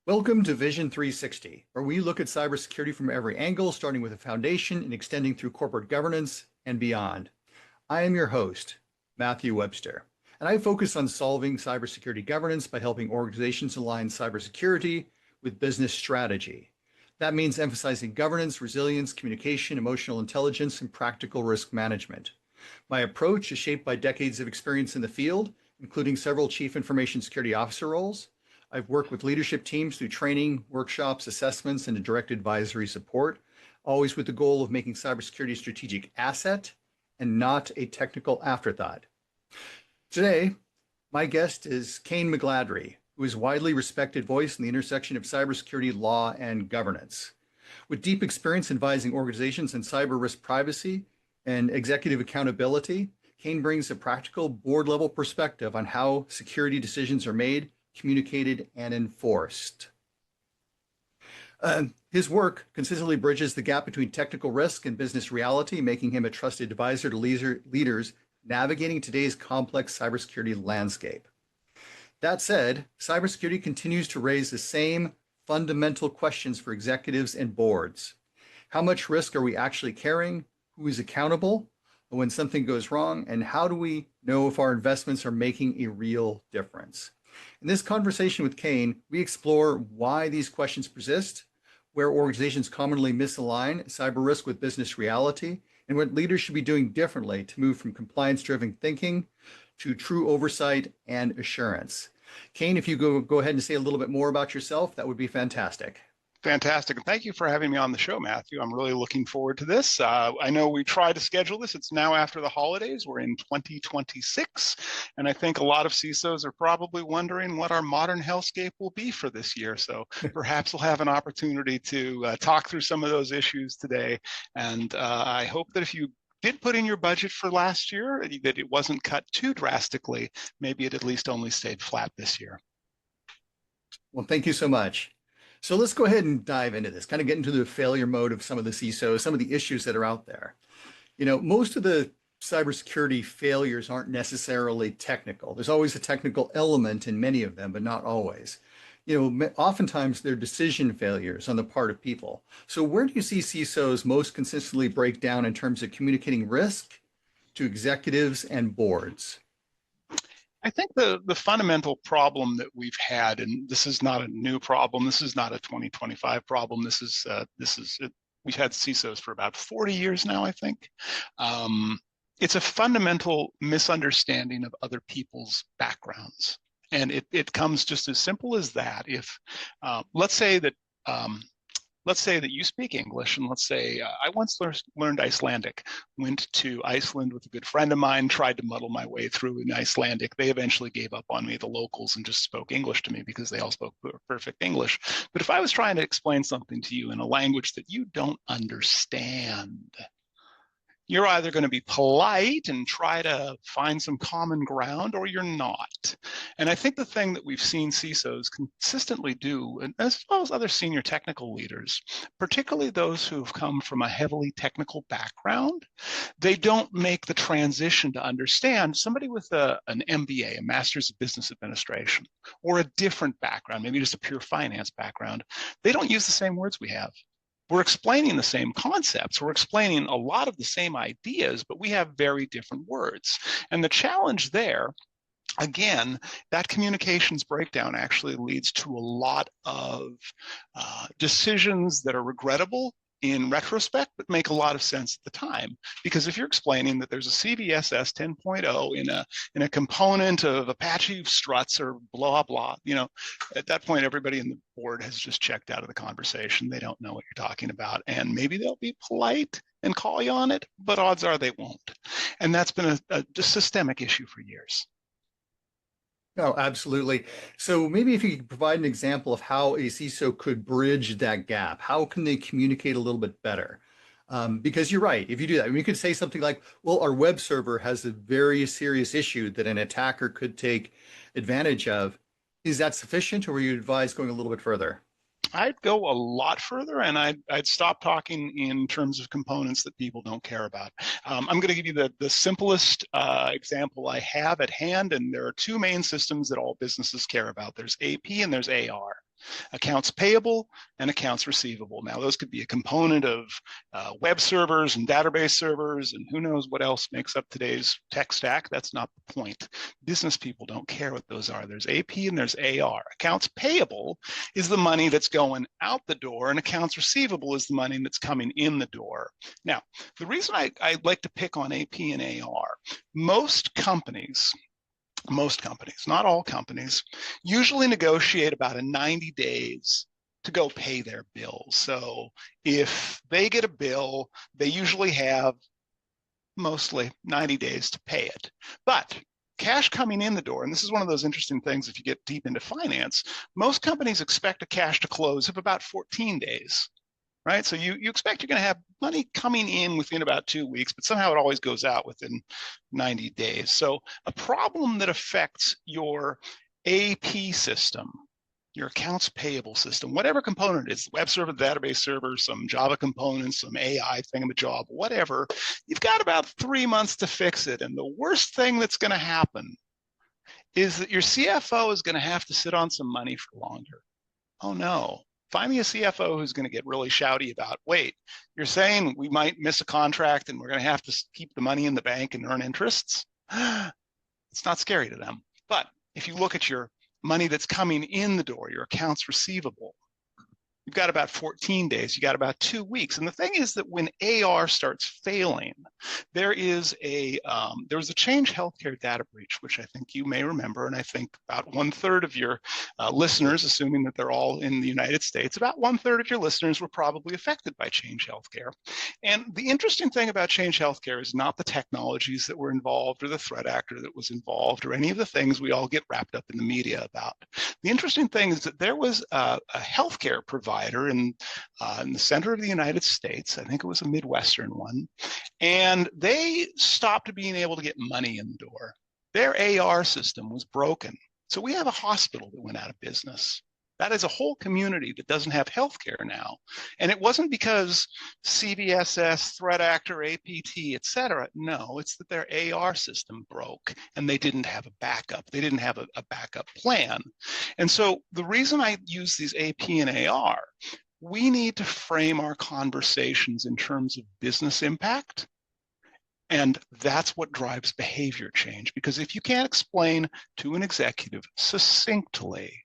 Welcome to Vision 360, where we look at cybersecurity from every angle, starting with the foundation and extending through corporate governance and beyond. I am your host, Matthew Webster, and I focus on solving cybersecurity governance by helping organizations align cybersecurity with business strategy. That means emphasizing governance, resilience, communication, emotional intelligence, and practical risk management. My approach is shaped by decades of experience in the field, including several chief information security officer roles. I've worked with leadership teams through training, workshops, assessments, and direct advisory support, always with the goal of making cybersecurity a strategic asset and not a technical afterthought. Today, my guest is Kayne McGladrey, who is a widely respected voice in the intersection of cybersecurity law and governance. With deep experience advising organizations in cyber risk privacy and executive accountability, Kayne brings a practical board-level perspective on how security decisions are made, communicated, and enforced. His work consistently bridges the gap between technical risk and business reality, making him a trusted advisor to leaders navigating today's complex cybersecurity landscape. That said, cybersecurity continues to raise the same fundamental questions for executives and boards. How much risk are we actually carrying? Who is accountable when something goes wrong? And how do we know if our investments are making a real difference? In this conversation with Kayne, we explore why these questions persist, where organizations commonly misalign cyber risk with business reality, and what leaders should be doing differently to move from compliance-driven thinking to true oversight and assurance. Kayne, if you go ahead and say a little bit more about yourself, that would be fantastic. Fantastic. And thank you for having me on the show, Matthew. I'm really looking forward to this. I know we tried to schedule this. It's now after the holidays. We're in 2026. And I think a lot of CISOs are probably wondering what our modern hellscape will be for this year. So perhaps we'll have an opportunity to talk through some of those issues today. And I hope that if you did put in your budget for last year, that it wasn't cut too drastically. Maybe it at least only stayed flat this year. Well, thank you so much. So let's go ahead and dive into this, kind of get into the failure mode of some of the CISOs, some of the issues that are out there. Most of the cybersecurity failures aren't necessarily technical. There's always a technical element in many of them, but not always. Oftentimes they're decision failures on the part of people. So where do you see CISOs most consistently break down in terms of communicating risk to executives and boards? I think the fundamental problem that we've had, and this is not a new problem, this is not a 2025 problem, we've had CISOs for about 40 years now, I think. It's a fundamental misunderstanding of other people's backgrounds. And it comes just as simple as that. If let's say that you speak English, and let's say I once learned Icelandic, went to Iceland with a good friend of mine, tried to muddle my way through in Icelandic. They eventually gave up on me, the locals, and just spoke English to me because they all spoke perfect English. But if I was trying to explain something to you in a language that you don't understand, you're either going to be polite and try to find some common ground, or you're not. And I think the thing that we've seen CISOs consistently do, and as well as other senior technical leaders, particularly those who've come from a heavily technical background, they don't make the transition to understand. Somebody with an MBA, a Master's of Business Administration, or a different background, maybe just a pure finance background, they don't use the same words we have. We're explaining the same concepts. We're explaining a lot of the same ideas, but we have very different words. And the challenge there, again, that communications breakdown actually leads to a lot of decisions that are regrettable in retrospect, but make a lot of sense at the time. Because if you're explaining that there's a CVSS 10.0 in a component of Apache struts or blah, blah, at that point, everybody in the board has just checked out of the conversation. They don't know what you're talking about. And maybe they'll be polite and call you on it, but odds are they won't. And that's been a systemic issue for years. Oh, absolutely. So maybe if you could provide an example of how a CISO could bridge that gap, how can they communicate a little bit better? Because you're right, if you do that, you could say something like, well, our web server has a very serious issue that an attacker could take advantage of. Is that sufficient, or would you advise going a little bit further? I'd go a lot further, and I'd stop talking in terms of components that people don't care about. I'm going to give you the simplest example I have at hand, and there are two main systems that all businesses care about. There's AP and there's AR. accounts payable and accounts receivable. Now, those could be a component of web servers and database servers and who knows what else makes up today's tech stack. That's not the point. Business people don't care what those are. There's AP and there's AR. Accounts payable is the money that's going out the door, and accounts receivable is the money that's coming in the door. Now, the reason I like to pick on AP and AR, most companies, not all companies, usually negotiate about 90 days to go pay their bills. So if they get a bill, they usually have mostly 90 days to pay it. But cash coming in the door, and this is one of those interesting things if you get deep into finance, most companies expect a cash to close of about 14 days. Right? So you expect you're going to have money coming in within about 2 weeks, but somehow it always goes out within 90 days. So a problem that affects your AP system, your accounts payable system, whatever component it is, web server, database server, some Java components, some AI thingamajob, whatever, you've got about 3 months to fix it. And the worst thing that's going to happen is that your CFO is going to have to sit on some money for longer. Oh no. Find me a CFO who's going to get really shouty about, wait, you're saying we might miss a contract and we're going to have to keep the money in the bank and earn interests? It's not scary to them. But if you look at your money that's coming in the door, your accounts receivable, you've got about 14 days, you got about 2 weeks. And the thing is that when AR starts failing, there was a Change Healthcare data breach, which I think you may remember, and I think about 1/3 of your listeners, assuming that they're all in the United States, about 1/3 of your listeners were probably affected by Change Healthcare. And the interesting thing about Change Healthcare is not the technologies that were involved or the threat actor that was involved or any of the things we all get wrapped up in the media about. The interesting thing is that there was a healthcare provider in the center of the United States. I think it was a Midwestern one. And they stopped being able to get money in the door. Their AR system was broken. So we have a hospital that went out of business. That is a whole community that doesn't have healthcare now. And it wasn't because CVSS, threat actor, APT, et cetera. No, it's that their AR system broke and they didn't have a backup. They didn't have a backup plan. And so the reason I use these AP and AR, we need to frame our conversations in terms of business impact. And that's what drives behavior change. Because if you can't explain to an executive succinctly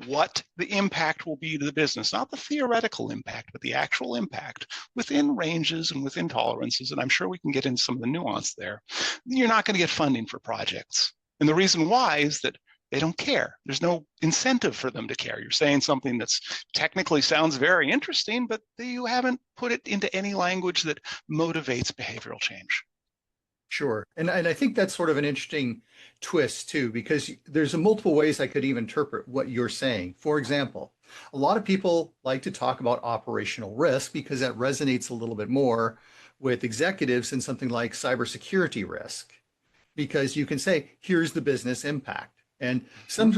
what the impact will be to the business, not the theoretical impact, but the actual impact within ranges and within tolerances, and I'm sure we can get into some of the nuance there, you're not going to get funding for projects. And the reason why is that they don't care. There's no incentive for them to care. You're saying something that's technically sounds very interesting, but you haven't put it into any language that motivates behavioral change. Sure. And I think that's sort of an interesting twist too, because there's multiple ways I could even interpret what you're saying. For example, a lot of people like to talk about operational risk because that resonates a little bit more with executives than something like cybersecurity risk, because you can say, here's the business impact. And some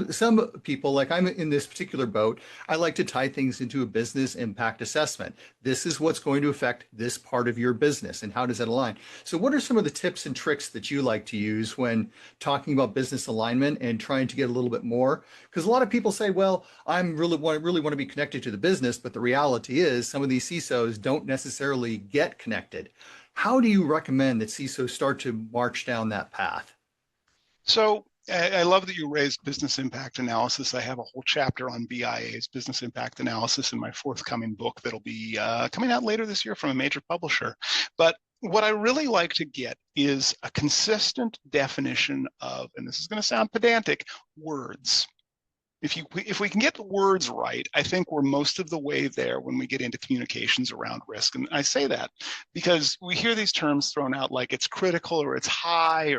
people, like I'm in this particular boat, I like to tie things into a business impact assessment. This is what's going to affect this part of your business, and how does that align? So what are some of the tips and tricks that you like to use when talking about business alignment and trying to get a little bit more? Because a lot of people say, well, I really want to be connected to the business, but the reality is some of these CISOs don't necessarily get connected. How do you recommend that CISOs start to march down that path? So I love that you raised business impact analysis. I have a whole chapter on BIA's business impact analysis in my forthcoming book that'll be coming out later this year from a major publisher. But what I really like to get is a consistent definition of, and this is going to sound pedantic, words. If we can get the words right, I think we're most of the way there when we get into communications around risk. And I say that because we hear these terms thrown out like it's critical or it's high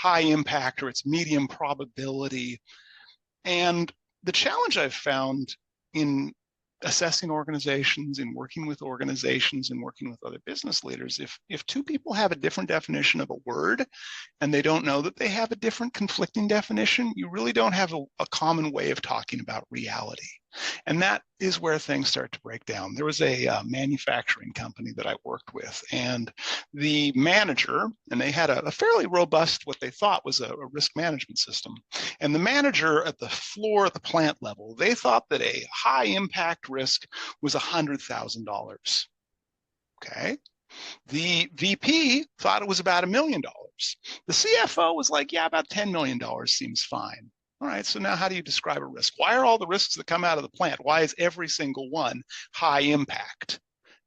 impact or it's medium probability. And the challenge I've found in assessing organizations, in working with organizations and working with other business leaders, if two people have a different definition of a word and they don't know that they have a different conflicting definition, you really don't have a common way of talking about reality. And that is where things start to break down. There was a manufacturing company that I worked with, and the manager, and they had a fairly robust, what they thought was a risk management system. And the manager at the floor, at the plant level, they thought that a high impact risk was $100,000. Okay. The VP thought it was about $1 million. The CFO was like, yeah, about $10 million seems fine. All right, so now how do you describe a risk? Why are all the risks that come out of the plant? Why is every single one high impact?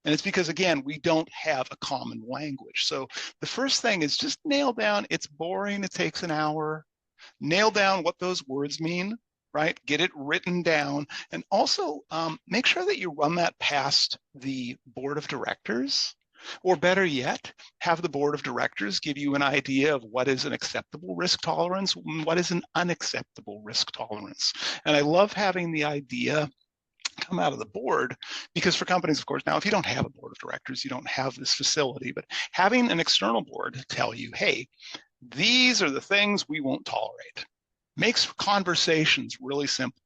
And it's because, again, we don't have a common language. So the first thing is just nail down, it's boring, it takes an hour. Nail down what those words mean, right? Get it written down. And also make sure that you run that past the board of directors. Or better yet, have the board of directors give you an idea of what is an acceptable risk tolerance and what is an unacceptable risk tolerance. And I love having the idea come out of the board, because for companies, of course, now if you don't have a board of directors, you don't have this facility, but having an external board tell you, hey, these are the things we won't tolerate, makes conversations really simple.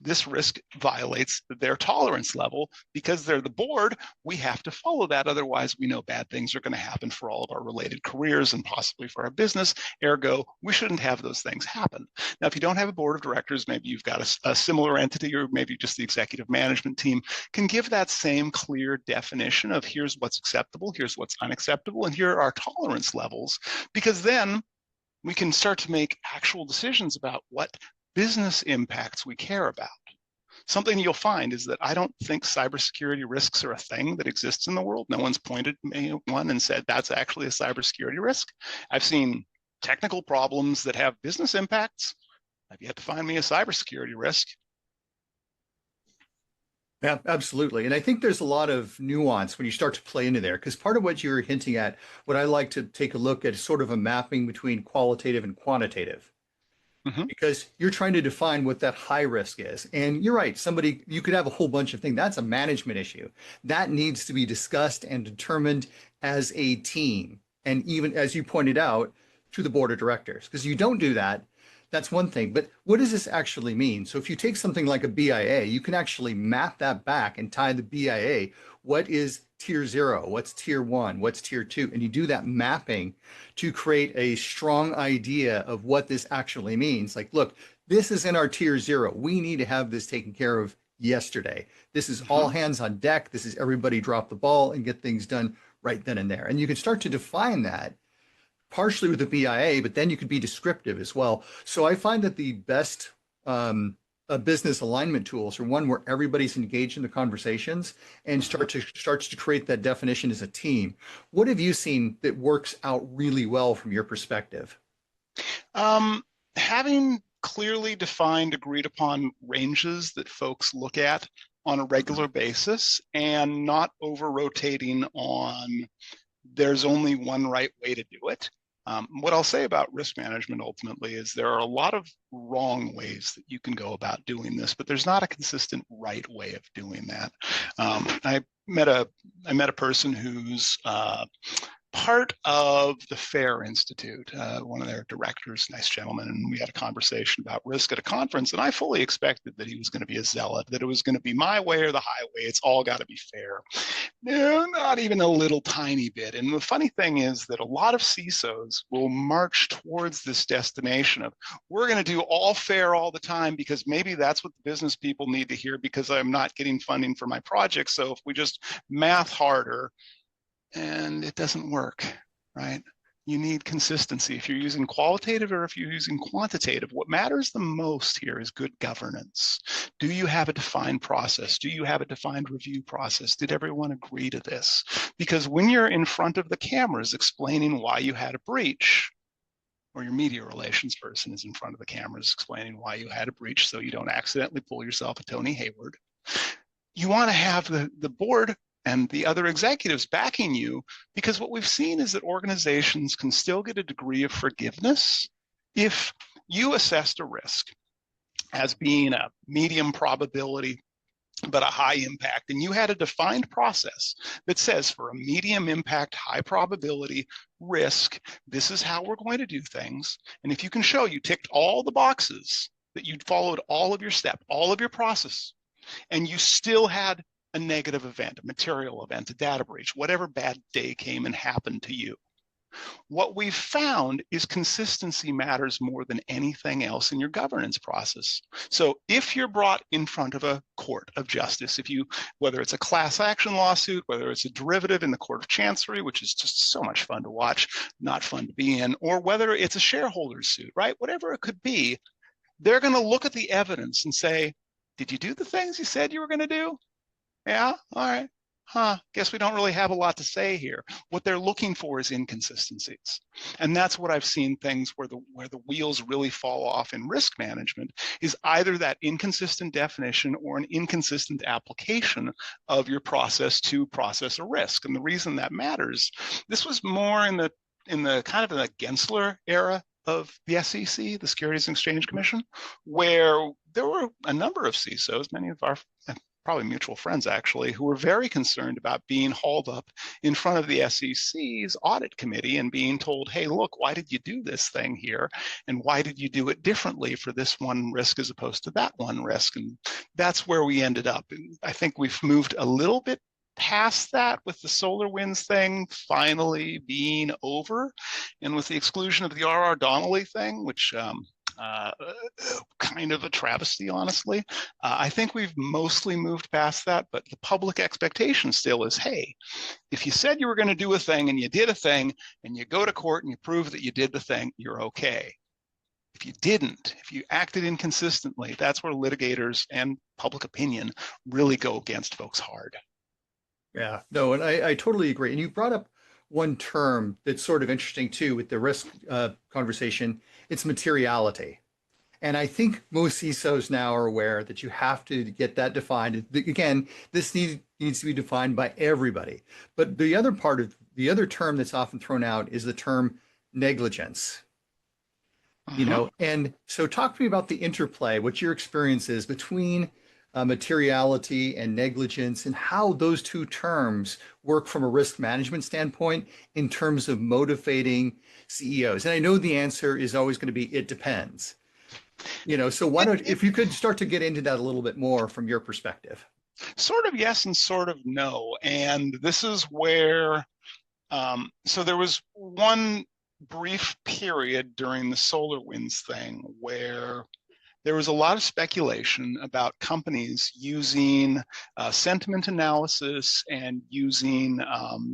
This risk violates their tolerance level. Because they're the board, we have to follow that. Otherwise, we know bad things are going to happen for all of our related careers and possibly for our business. Ergo, we shouldn't have those things happen. Now, if you don't have a board of directors, maybe you've got a similar entity, or maybe just the executive management team can give that same clear definition of here's what's acceptable, here's what's unacceptable, and here are our tolerance levels. Because then we can start to make actual decisions about what business impacts we care about. Something you'll find is that I don't think cybersecurity risks are a thing that exists in the world. No one's pointed me one and said that's actually a cybersecurity risk. I've seen technical problems that have business impacts. I've yet to find me a cybersecurity risk. Yeah, absolutely. And I think there's a lot of nuance when you start to play into there, because part of what you're hinting at, what I like to take a look at is sort of a mapping between qualitative and quantitative. Mm-hmm. Because you're trying to define what that high risk is. And you're right, you could have a whole bunch of things. That's a management issue. That needs to be discussed and determined as a team. And even as you pointed out, to the board of directors, because you don't do that, that's one thing. But what does this actually mean? So if you take something like a BIA, you can actually map that back and tie the BIA. What is tier 0? What's tier 1? What's tier 2? And you do that mapping to create a strong idea of what this actually means. Like, look, this is in our tier 0. We need to have this taken care of yesterday. This is all hands on deck. This is everybody drop the ball and get things done right then and there. And you can start to define that partially with the BIA, but then you could be descriptive as well. So I find that the best business alignment tools are one where everybody's engaged in the conversations and starts to create that definition as a team. What have you seen that works out really well from your perspective? Having clearly defined, agreed upon ranges that folks look at on a regular basis, and not over rotating on there's only one right way to do it. What I'll say about risk management ultimately is there are a lot of wrong ways that you can go about doing this, but there's not a consistent right way of doing that. I met a person who's part of the FAIR Institute, one of their directors, nice gentleman, and we had a conversation about risk at a conference, and I fully expected that he was going to be a zealot, that it was going to be my way or the highway, it's all got to be fair. No, not even a little tiny bit. And the funny thing is that a lot of CISOs will march towards this destination of, we're going to do all fair all the time because maybe that's what the business people need to hear because I'm not getting funding for my project. So if we just math harder, and it doesn't work, right? You need consistency. If you're using qualitative or if you're using quantitative, what matters the most here is good governance. Do you have a defined process? Do you have a defined review process? Did everyone agree to this? Because when you're in front of the cameras explaining why you had a breach, or your media relations person is in front of the cameras explaining why you had a breach so you don't accidentally pull yourself a Tony Hayward, you want to have the board and the other executives backing you, because what we've seen is that organizations can still get a degree of forgiveness if you assessed a risk as being a medium probability but a high impact, and you had a defined process that says for a medium impact, high probability risk, this is how we're going to do things. And if you can show you ticked all the boxes, that you'd followed all of your steps, all of your process, and you still had a negative event, a material event, a data breach, whatever bad day came and happened to you. What we've found is consistency matters more than anything else in your governance process. So if you're brought in front of a court of justice, whether it's a class action lawsuit, whether it's a derivative in the Court of Chancery, which is just so much fun to watch, not fun to be in, or whether it's a shareholder suit, right? Whatever it could be, they're going to look at the evidence and say, did you do the things you said you were going to do? Yeah, all right. Guess we don't really have a lot to say here. What they're looking for is inconsistencies. And that's what I've seen things where the wheels really fall off in risk management is either that inconsistent definition or an inconsistent application of your process to process a risk. And the reason that matters, this was more in the kind of in the Gensler era of the SEC, the Securities and Exchange Commission, where there were a number of CISOs, many of our probably mutual friends actually, who were very concerned about being hauled up in front of the SEC's audit committee and being told, hey, look, why did you do this thing here? And why did you do it differently for this one risk as opposed to that one risk? And that's where we ended up. And I think we've moved a little bit past that with the SolarWinds thing finally being over, and with the exclusion of the R.R. Donnelley thing, which kind of a travesty, honestly. I think we've mostly moved past that, but the public expectation still is, hey, if you said you were going to do a thing and you did a thing and you go to court and you prove that you did the thing, you're okay. If you didn't, if you acted inconsistently, that's where litigators and public opinion really go against folks hard. Yeah, no, and I totally agree. And you brought up one term that's sort of interesting too with the risk conversation. It's materiality. And I think most CISOs now are aware that you have to get that defined. Again, this needs to be defined by everybody. But the other term that's often thrown out is the term negligence. You know, and so talk to me about the interplay, what your experience is between materiality and negligence, and how those two terms work from a risk management standpoint in terms of motivating CEOs. And I know the answer is always going to be, it depends. You know, so why don't, if you could start to get into that a little bit more from your perspective. Sort of yes and sort of no. And this is where, so there was one brief period during the SolarWinds thing where there was a lot of speculation about companies using sentiment analysis and using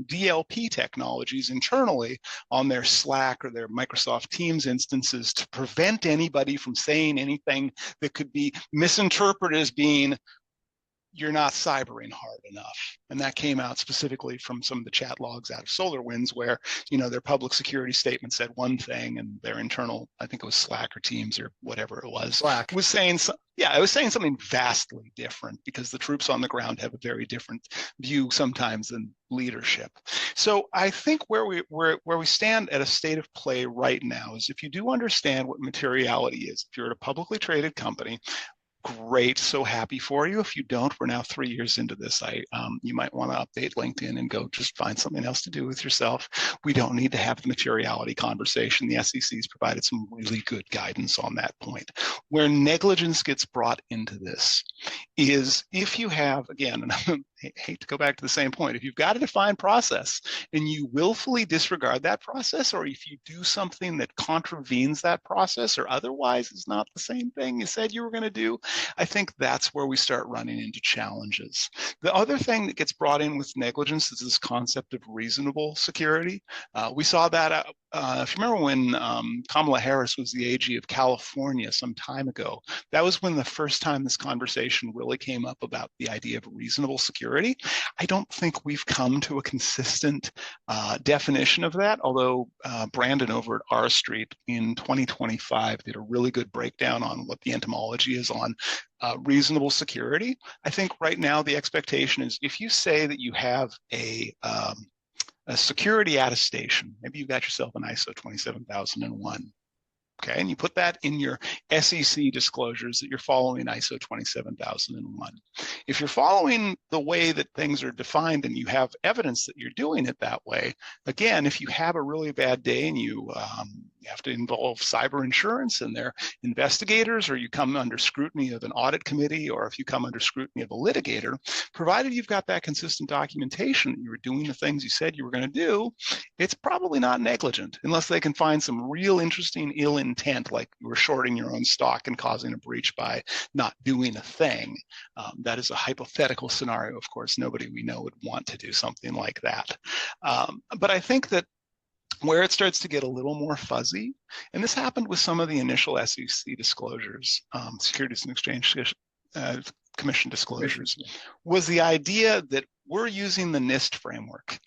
DLP technologies internally on their Slack or their Microsoft Teams instances to prevent anybody from saying anything that could be misinterpreted as being, you're not cybering hard enough. And that came out specifically from some of the chat logs out of SolarWinds where, you know, their public security statement said one thing and their internal, I think it was Slack or Teams or whatever it was, Slack was saying, it was saying something vastly different because the troops on the ground have a very different view sometimes than leadership. So I think where we stand at a state of play right now is if you do understand what materiality is, if you're at a publicly traded company, great, so happy for you. If you don't, we're now 3 years into this. You might want to update LinkedIn and go just find something else to do with yourself. We don't need to have the materiality conversation. The SEC's provided some really good guidance on that point. Where negligence gets brought into this is if you have, again, and I hate to go back to the same point, if you've got a defined process and you willfully disregard that process, or if you do something that contravenes that process or otherwise is not the same thing you said you were going to do, I think that's where we start running into challenges. The other thing that gets brought in with negligence is this concept of reasonable security. We saw that, if you remember when Kamala Harris was the AG of California some time ago, that was when the first time this conversation really came up about the idea of reasonable security. I don't think we've come to a consistent definition of that, although Brandon over at R Street in 2025 did a really good breakdown on what the etymology is on reasonable security. I think right now the expectation is if you say that you have a security attestation, maybe you got yourself an ISO 27001, okay, and you put that in your SEC disclosures that you're following ISO 27001. If you're following the way that things are defined and you have evidence that you're doing it that way, again, if you have a really bad day and you you have to involve cyber insurance and their investigators, or you come under scrutiny of an audit committee, or if you come under scrutiny of a litigator, provided you've got that consistent documentation that you were doing the things you said you were going to do, it's probably not negligent, unless they can find some real interesting ill intent, like you were shorting your own stock and causing a breach by not doing a thing. That is a hypothetical scenario. Of course, nobody we know would want to do something like that. But I think that where it starts to get a little more fuzzy, and this happened with some of the initial SEC disclosures, Securities and Exchange Commission disclosures, was the idea that we're using the NIST framework.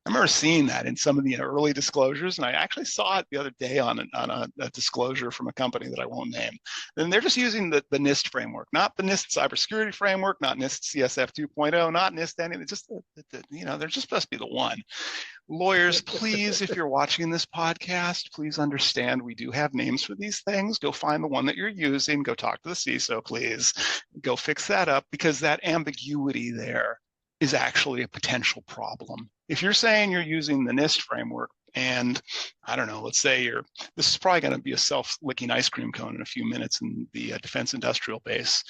I remember seeing that in some of the early disclosures, and I actually saw it the other day on a disclosure from a company that I won't name. And they're just using the NIST framework, not the NIST cybersecurity framework, not NIST CSF 2.0, not NIST anything. Just they're just supposed to be the one. Lawyers, please, if you're watching this podcast, please understand we do have names for these things. Go find the one that you're using. Go talk to the CISO, please. Go fix that up, because that ambiguity there is actually a potential problem. If you're saying you're using the NIST framework, and I don't know, let's say this is probably going to be a self-licking ice cream cone in a few minutes in the defense industrial base.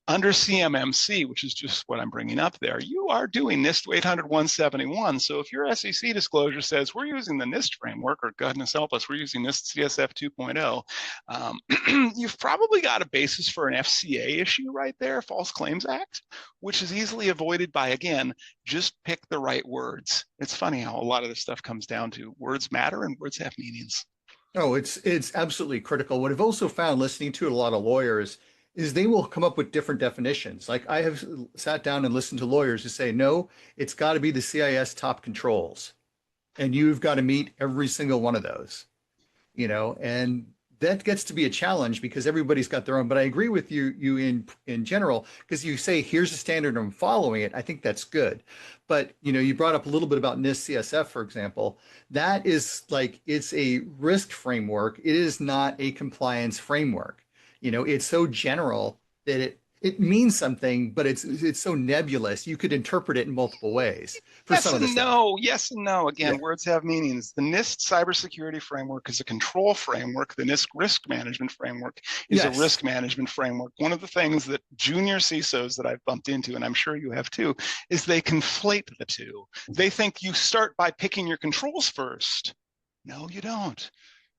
Under CMMC, which is just what I'm bringing up there, you are doing NIST 800-171. So if your SEC disclosure says we're using the NIST framework, or goodness help us, we're using NIST CSF 2.0, you've probably got a basis for an FCA issue right there, False Claims Act, which is easily avoided by, again, just pick the right words. It's funny how a lot of this stuff comes down to words matter and words have meanings. Oh, it's absolutely critical. What I've also found listening to a lot of lawyers is they will come up with different definitions. Like I have sat down and listened to lawyers who say, no, it's got to be the CIS top controls. And you've got to meet every single one of those, and that gets to be a challenge because everybody's got their own. But I agree with you in general, because you say, here's a standard, I'm following it. I think that's good. But, you brought up a little bit about NIST CSF, for example. That is like, it's a risk framework. It is not a compliance framework. It's so general that it means something, but it's so nebulous. You could interpret it in multiple ways for some of the stuff. Yes and no. Again, words have meanings. The NIST cybersecurity framework is a control framework. The NIST risk management framework is a risk management framework. One of the things that junior CISOs that I've bumped into, and I'm sure you have too, is they conflate the two. They think you start by picking your controls first. No, you don't.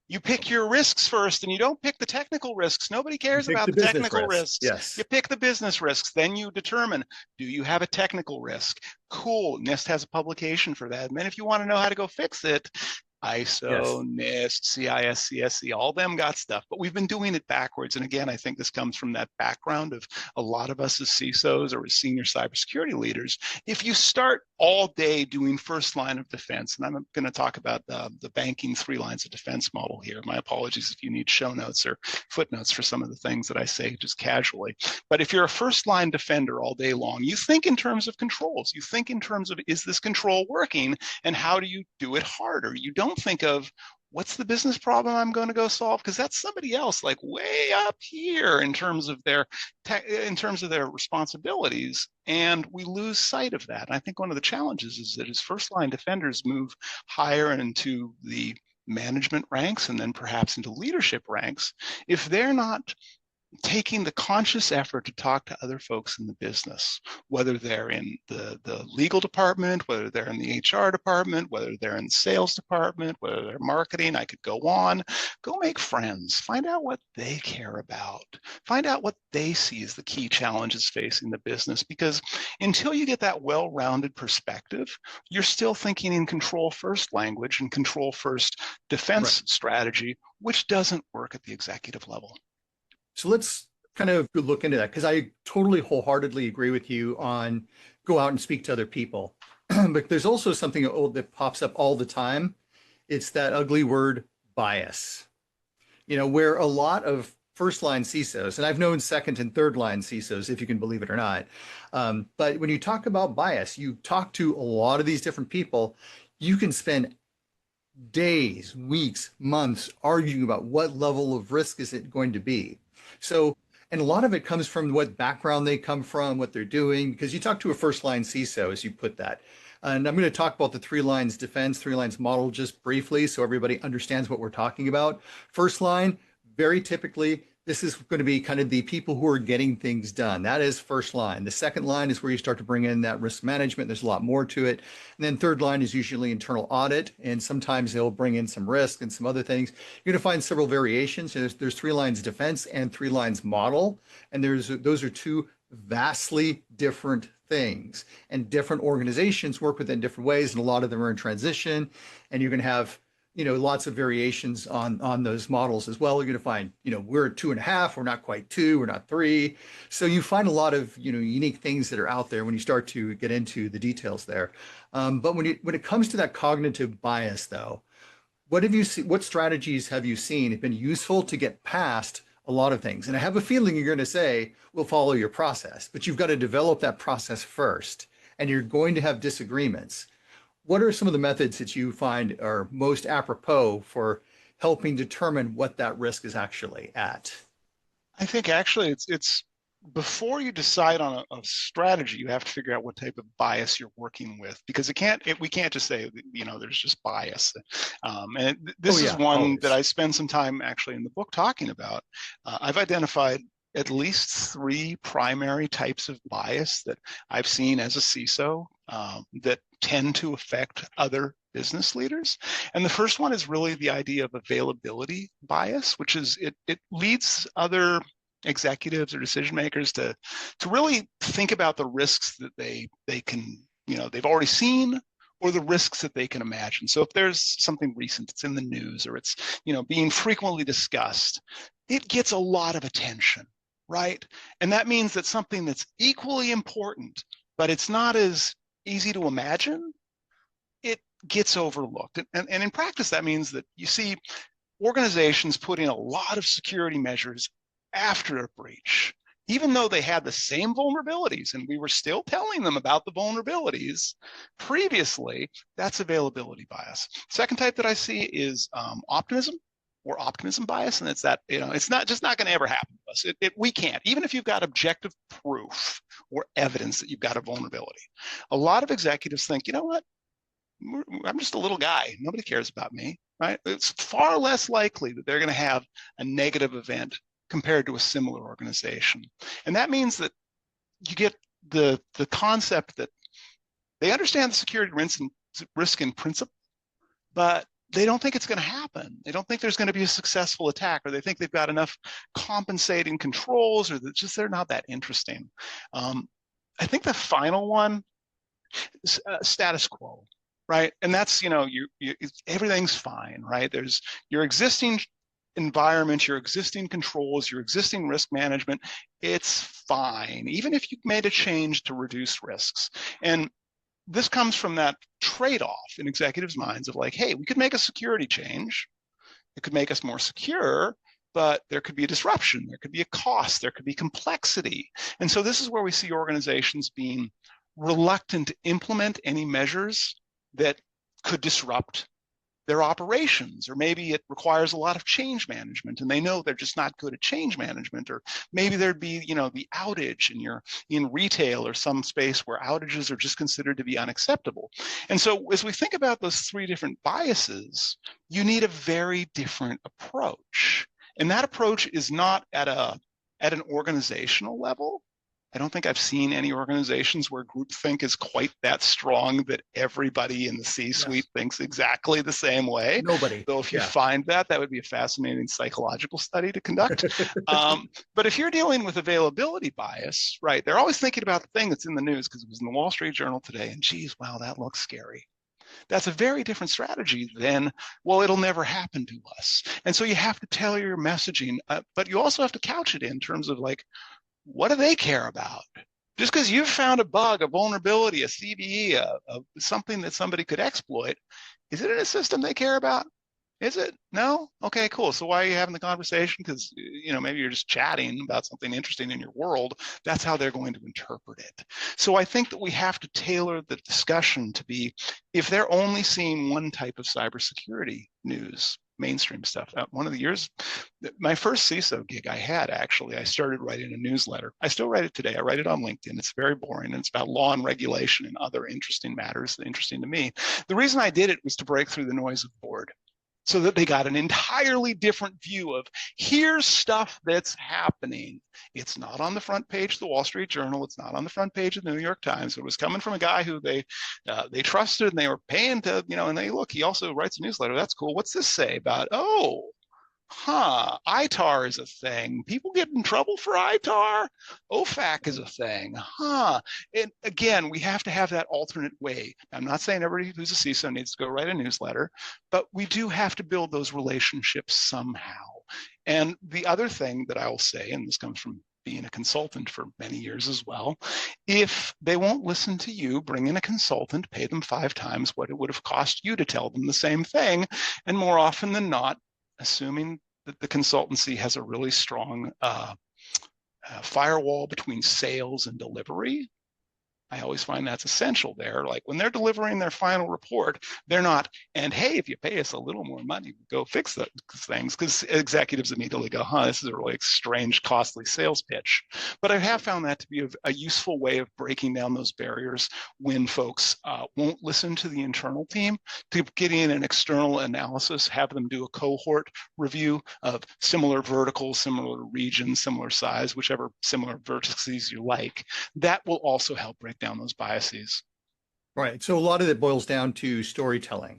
You pick your risks first, and you don't pick the technical risks. Nobody cares about the technical risks. Yes. You pick the business risks. Then you determine, do you have a technical risk? Cool. NIST has a publication for that. And then if you want to know how to go fix it, ISO, NIST, CIS, CSE, all them got stuff, but we've been doing it backwards. And again, I think this comes from that background of a lot of us as CISOs or as senior cybersecurity leaders. If you start all day doing first line of defense, and I'm going to talk about the banking 3 lines of defense model here. My apologies if you need show notes or footnotes for some of the things that I say just casually. But if you're a first line defender all day long, you think in terms of controls. You think in terms of, is this control working, and how do you do it harder? You don't think of, what's the business problem I'm going to go solve? Because that's somebody else, like way up here in terms of their responsibilities, and we lose sight of that. And I think one of the challenges is that as first line defenders move higher into the management ranks and then perhaps into leadership ranks, if they're not taking the conscious effort to talk to other folks in the business, whether they're in the legal department, whether they're in the HR department, whether they're in the sales department, whether they're marketing, I could go on, go make friends, find out what they care about, find out what they see as the key challenges facing the business, because until you get that well-rounded perspective, you're still thinking in control first language and control first defense strategy, which doesn't work at the executive level. So let's kind of look into that, because I totally wholeheartedly agree with you on go out and speak to other people. But there's also something that pops up all the time. It's that ugly word bias, where a lot of first line CISOs, and I've known second and third line CISOs, if you can believe it or not. But when you talk about bias, you talk to a lot of these different people, you can spend days, weeks, months arguing about what level of risk is it going to be. So And a lot of it comes from what background they come from, what they're doing, because you talk to a first line CISO, as you put that. And I'm going to talk about the three lines defense, three lines model just briefly so everybody understands what we're talking about. First line, very typically, this is going to be kind of the people who are getting things done. That is first line. The second line is where you start to bring in that risk management. There's a lot more to it. And then third line is usually internal audit. And sometimes they'll bring in some risk and some other things. You're going to find several variations. There's three lines defense and three lines model. And those are two vastly different things. And different organizations work with it in different ways. And a lot of them are in transition. And you're going to have lots of variations on those models as well. You're going to find, we're at 2.5, we're not quite 2, we're not 3. So you find a lot of, unique things that are out there when you start to get into the details there. But when it comes to that cognitive bias, though, what strategies have you seen have been useful to get past a lot of things? And I have a feeling you're going to say, we'll follow your process, but you've got to develop that process first, and you're going to have disagreements. What are some of the methods that you find are most apropos for helping determine what that risk is actually at? I think actually it's before you decide on a strategy, you have to figure out what type of bias you're working with, because we can't just say, there's just bias. This is one always. that I spend some time actually in the book talking about. I've identified at least 3 primary types of bias that I've seen as a CISO that tend to affect other business leaders. And the first one is really the idea of availability bias, which is it leads other executives or decision makers to really think about the risks that they can, they've already seen, or the risks that they can imagine. So if there's something recent, it's in the news, or it's, being frequently discussed, it gets a lot of attention, right? And that means that something that's equally important, but it's not as easy to imagine, it gets overlooked. And in practice, that means that you see organizations putting a lot of security measures after a breach, even though they had the same vulnerabilities and we were still telling them about the vulnerabilities previously. That's availability bias. Second type that I see is optimism bias, and it's that it's not going to ever happen to us. We can't, even if you've got objective proof or evidence that you've got a vulnerability. A lot of executives think, what, I'm just a little guy, nobody cares about me, right? It's far less likely that they're going to have a negative event compared to a similar organization. And that means that you get the concept that they understand the security risk in principle, but they don't think it's going to happen. They don't think there's going to be a successful attack, or they think they've got enough compensating controls, or that they're not that interesting. I think the final one is status quo, right? And that's, everything's fine, right? There's your existing environment, your existing controls, your existing risk management. It's fine, even if you've made a change to reduce risks. And this comes from that trade-off in executives' minds of like, hey, we could make a security change. It could make us more secure, but there could be a disruption. There could be a cost. There could be complexity. And so this is where we see organizations being reluctant to implement any measures that could disrupt their operations, or maybe it requires a lot of change management and they know they're just not good at change management, or maybe there'd be, the outage in retail or some space where outages are just considered to be unacceptable. And so as we think about those 3 different biases, you need a very different approach. And that approach is not at an organizational level. I don't think I've seen any organizations where groupthink is quite that strong that everybody in the C-suite thinks exactly the same way. Nobody. Though if you find that would be a fascinating psychological study to conduct. But if you're dealing with availability bias, right, they're always thinking about the thing that's in the news because it was in the Wall Street Journal today, and geez, wow, that looks scary. That's a very different strategy than, well, it'll never happen to us. And so you have to tailor your messaging, but you also have to couch it in terms of like, what do they care about? Just because you've found a bug, a vulnerability, a CVE, something that somebody could exploit, is it in a system they care about? Is it? No? Okay, cool. So why are you having the conversation? Because, maybe you're just chatting about something interesting in your world. That's how they're going to interpret it. So I think that we have to tailor the discussion to be, if they're only seeing one type of cybersecurity news, mainstream stuff. One of the years, my first CISO gig I had, actually, I started writing a newsletter. I still write it today. I write it on LinkedIn. It's very boring, and it's about law and regulation and other interesting matters that are interesting to me. The reason I did it was to break through the noise of board, so that they got an entirely different view of, here's stuff that's happening. It's not on the front page of the Wall Street Journal. It's not on the front page of the New York Times. It was coming from a guy who they trusted, and they were paying to, and they, look, he also writes a newsletter. That's cool. What's this say about, ITAR is a thing. People get in trouble for ITAR. OFAC is a thing. And again, we have to have that alternate way. I'm not saying everybody who's a CISO needs to go write a newsletter, but we do have to build those relationships somehow. And the other thing that I will say, and this comes from being a consultant for many years as well, if they won't listen to you, bring in a consultant, pay them 5 times what it would have cost you to tell them the same thing. And more often than not, assuming that the consultancy has a really strong firewall between sales and delivery, I always find that's essential there. Like when they're delivering their final report, they're not, and hey, if you pay us a little more money, go fix those things, because executives immediately go, this is a really strange, costly sales pitch. But I have found that to be a useful way of breaking down those barriers when folks won't listen to the internal team, to get in an external analysis, have them do a cohort review of similar verticals, similar regions, similar size, whichever similar vertices you like. That will also help break down those biases. Right. So a lot of it boils down to storytelling.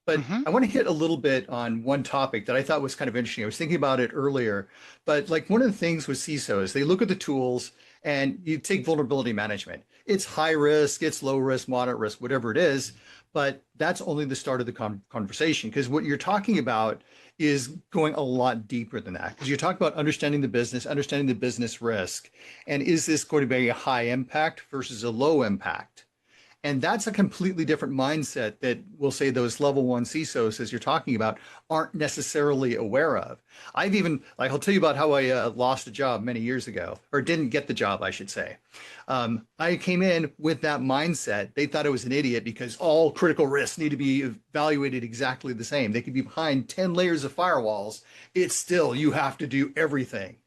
But I want to hit a little bit on one topic that I thought was kind of interesting. I was thinking about it earlier, but like one of the things with CISOs, they look at the tools and you take vulnerability management. It's high risk, it's low risk, moderate risk, whatever it is, but that's only the start of the conversation, because what you're talking about is going a lot deeper than that, because you're talking about understanding the business risk, and is this going to be a high impact versus a low impact? And that's a completely different mindset that we'll say those level 1 CISOs, as you're talking about, aren't necessarily aware of. I'll tell you about how I lost a job many years ago, or didn't get the job, I should say. I came in with that mindset. They thought I was an idiot because all critical risks need to be evaluated exactly the same. They could be behind 10 layers of firewalls. It's still, you have to do everything.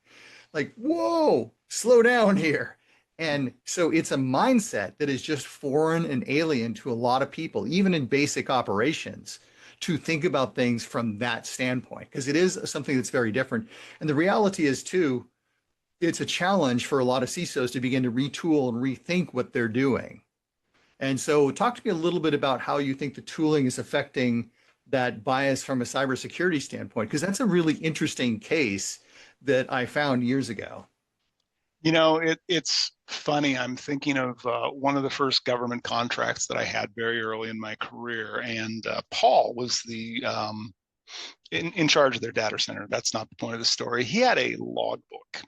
Like, whoa, slow down here. And so it's a mindset that is just foreign and alien to a lot of people, even in basic operations, to think about things from that standpoint, because it is something that's very different. And the reality is, too, it's a challenge for a lot of CISOs to begin to retool and rethink what they're doing. And so talk to me a little bit about how you think the tooling is affecting that bias from a cybersecurity standpoint, because that's a really interesting case that I found years ago. It's funny. I'm thinking of one of the first government contracts that I had very early in my career, and Paul was the in charge of their data center. That's not the point of the story. He had a logbook,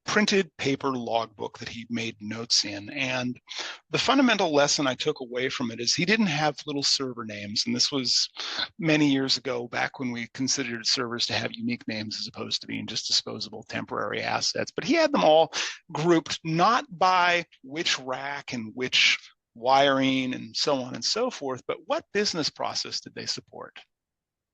printed paper logbook that he made notes in. And the fundamental lesson I took away from it is he didn't have little server names. And this was many years ago, back when we considered servers to have unique names as opposed to being just disposable temporary assets. But he had them all grouped not by which rack and which wiring and so on and so forth, but what business process did they support?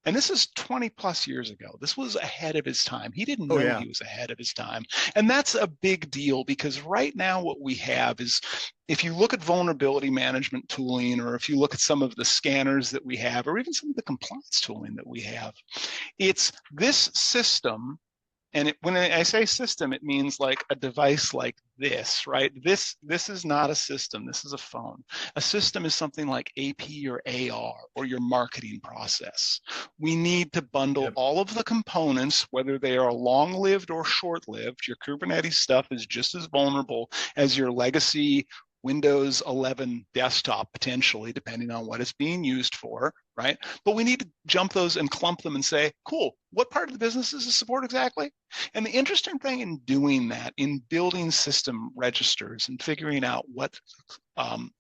And this is 20 plus years ago. This was ahead of his time. He didn't know he was ahead of his time. And that's a big deal, because right now what we have is, if you look at vulnerability management tooling, or if you look at some of the scanners that we have, or even some of the compliance tooling that we have, it's this system. And when I say system, it means like a device like this, right? This is not a system. This is a phone. A system is something like AP or AR or your marketing process. We need to bundle all of the components, whether they are long-lived or short-lived. Your Kubernetes stuff is just as vulnerable as your legacy Windows 11 desktop, potentially, depending on what it's being used for, right? But we need to jump those and clump them and say, cool, what part of the business does this support exactly? And the interesting thing in doing that, in building system registers and figuring out what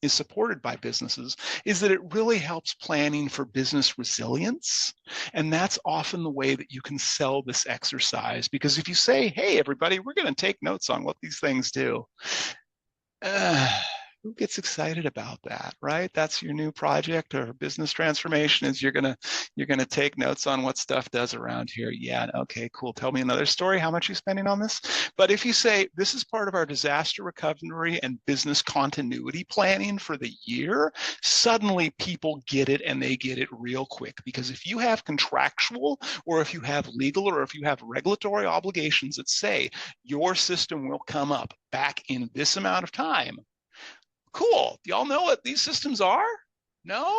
is supported by businesses, is that it really helps planning for business resilience. And that's often the way that you can sell this exercise. Because if you say, hey, everybody, we're going to take notes on what these things do, Who gets excited about that, right? That's your new project or business transformation is you're gonna take notes on what stuff does around here. Yeah, okay, cool. Tell me another story. How much are you spending on this? But if you say this is part of our disaster recovery and business continuity planning for the year, suddenly people get it and they get it real quick. Because if you have contractual or if you have legal or if you have regulatory obligations that say your system will come up back in this amount of time, cool. Do y'all know what these systems are? No?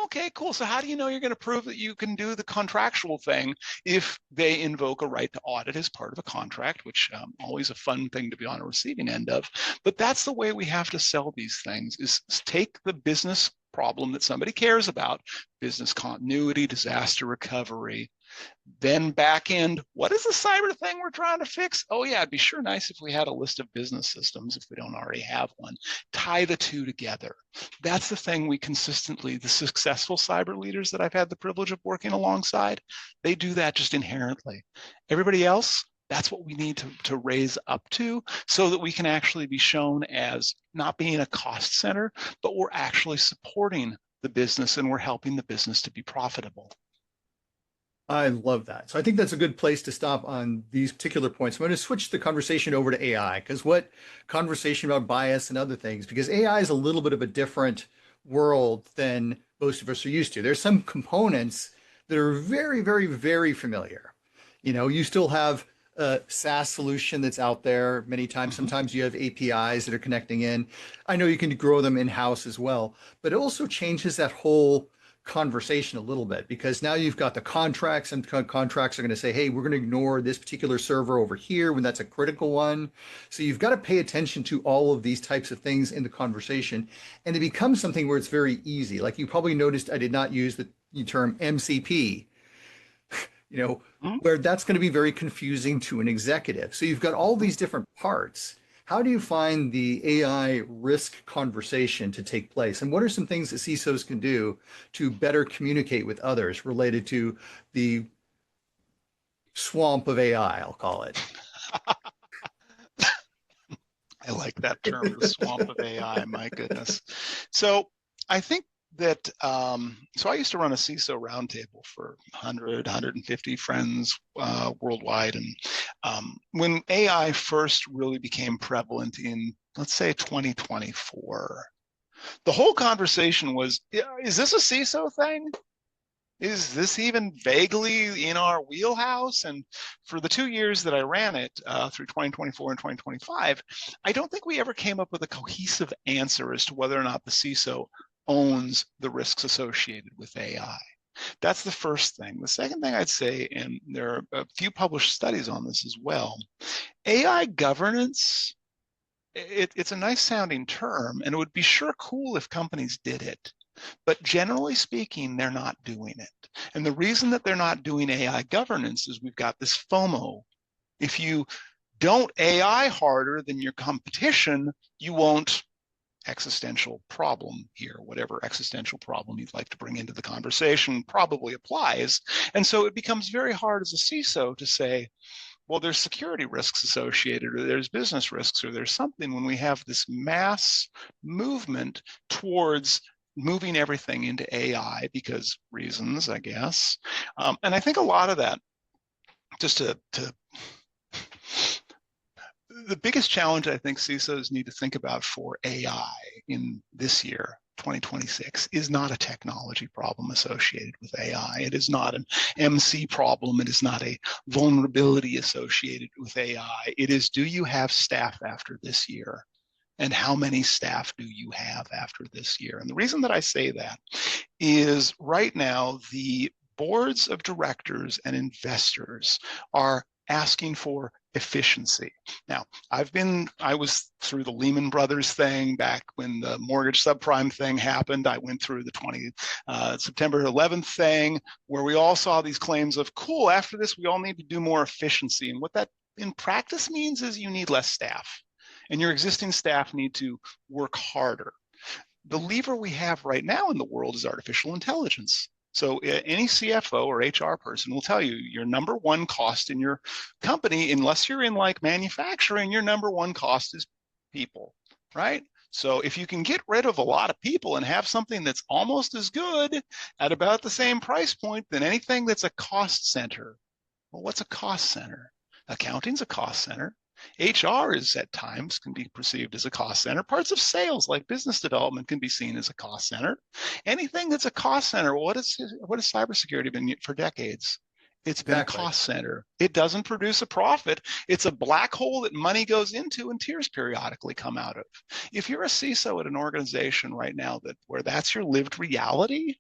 Okay, cool. So how do you know you're going to prove that you can do the contractual thing if they invoke a right to audit as part of a contract, which always a fun thing to be on a receiving end of. But that's the way we have to sell these things, is take the business problem that somebody cares about, business continuity, disaster recovery, then back end, what is the cyber thing we're trying to fix? Oh yeah, it'd be sure nice if we had a list of business systems if we don't already have one. Tie the two together. That's the thing we consistently, the successful cyber leaders that I've had the privilege of working alongside, they do that just inherently. Everybody else, that's what we need to raise up to so that we can actually be shown as not being a cost center, but we're actually supporting the business and we're helping the business to be profitable. I love that. So I think that's a good place to stop on these particular points. I'm going to switch the conversation over to AI, because what conversation about bias and other things, because AI is a little bit of a different world than most of us are used to. There's some components that are very, very, very familiar. You still have a SaaS solution that's out there many times. Sometimes you have APIs that are connecting in. I know you can grow them in-house as well, but it also changes that whole conversation a little bit, because now you've got the contracts, and contracts are going to say, hey, we're going to ignore this particular server over here when that's a critical one. So you've got to pay attention to all of these types of things in the conversation, and it becomes something where it's very easy. Like you probably noticed, I did not use the term MCP, where that's going to be very confusing to an executive. So you've got all these different parts. How do you find the AI risk conversation to take place? And what are some things that CISOs can do to better communicate with others related to the swamp of AI, I'll call it? I like that term, the swamp of AI, my goodness. So I think that, so I used to run a CISO roundtable for 100, 150 friends worldwide. And when AI first really became prevalent in, let's say, 2024, the whole conversation was, is this a CISO thing? Is this even vaguely in our wheelhouse? And for the 2 years that I ran it through 2024 and 2025, I don't think we ever came up with a cohesive answer as to whether or not the CISO owns the risks associated with AI. That's the first thing. The second thing I'd say, and there are a few published studies on this as well, AI governance, it's a nice sounding term, and it would be sure cool if companies did it. But generally speaking, they're not doing it. And the reason that they're not doing AI governance is we've got this FOMO. If you don't AI harder than your competition, you won't existential problem here, whatever existential problem you'd like to bring into the conversation probably applies. And so it becomes very hard as a CISO to say, well, there's security risks associated, or there's business risks, or there's something, when we have this mass movement towards moving everything into AI because reasons, I guess. And I think a lot of that, just to the biggest challenge I think CISOs need to think about for AI in this year, 2026, is not a technology problem associated with AI. It is not an MC problem. It is not a vulnerability associated with AI. It is, do you have staff after this year? And how many staff do you have after this year? And the reason that I say that is right now, the boards of directors and investors are asking for efficiency. Now, I was through the Lehman Brothers thing back when the mortgage subprime thing happened. I went through the September 11th thing, where we all saw these claims of, cool, after this, we all need to do more efficiency. And what that in practice means is you need less staff, and your existing staff need to work harder. The lever we have right now in the world is artificial intelligence. So any CFO or HR person will tell you your number one cost in your company, unless you're in like manufacturing, your number one cost is people, right? So if you can get rid of a lot of people and have something that's almost as good at about the same price point than anything that's a cost center. Well, what's a cost center? Accounting's a cost center. HR is at times can be perceived as a cost center. Parts of sales like business development can be seen as a cost center. Anything that's a cost center, what has cybersecurity been for decades? It's been a Exactly. cost center. It doesn't produce a profit. It's a black hole that money goes into and tears periodically come out of. If you're a CISO at an organization right now where that's your lived reality,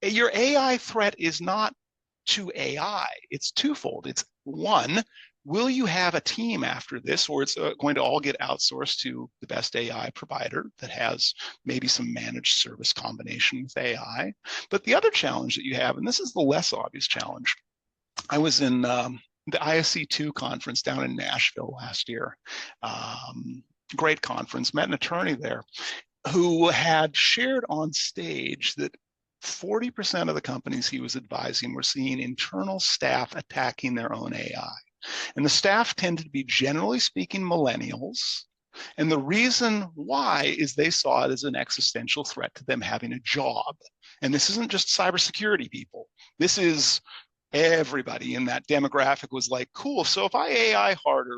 your AI threat is not to AI. It's twofold. It's one, will you have a team after this, or it's going to all get outsourced to the best AI provider that has maybe some managed service combination with AI? But the other challenge that you have, and this is the less obvious challenge, I was in the ISC2 conference down in Nashville last year. Great conference, met an attorney there who had shared on stage that 40% of the companies he was advising were seeing internal staff attacking their own AI. And the staff tended to be, generally speaking, millennials. And the reason why is they saw it as an existential threat to them having a job. And this isn't just cybersecurity people. This is everybody in that demographic was like, cool, so if I AI harder,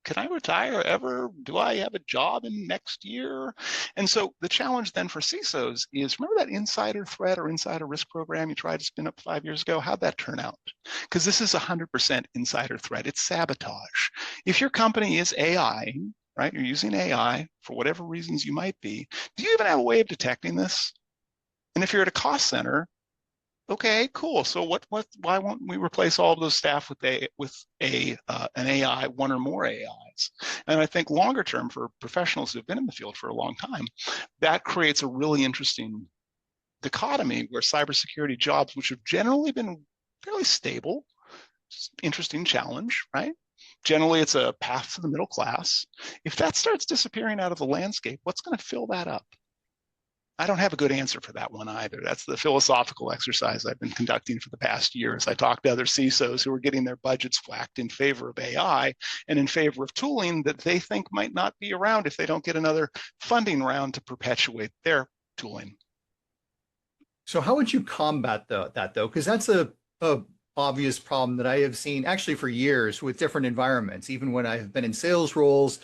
can I retire ever? Do I have a job in next year? And so the challenge then for CISOs is, remember that insider threat or insider risk program you tried to spin up 5 years ago? How'd that turn out? Because this is 100% insider threat. It's sabotage. If your company is AI, right, you're using AI for whatever reasons you might be, do you even have a way of detecting this? And if you're at a cost center, okay, cool. So why won't we replace all of those staff with an AI, one or more AIs? And I think longer term, for professionals who've been in the field for a long time, that creates a really interesting dichotomy where cybersecurity jobs, which have generally been fairly stable, interesting challenge, right? Generally, it's a path to the middle class. If that starts disappearing out of the landscape, what's going to fill that up? I don't have a good answer for that one either. That's the philosophical exercise I've been conducting for the past year as I talk to other CISOs who are getting their budgets whacked in favor of AI and in favor of tooling that they think might not be around if they don't get another funding round to perpetuate their tooling. So how would you combat that though? Because that's a obvious problem that I have seen actually for years with different environments. Even when I have been in sales roles,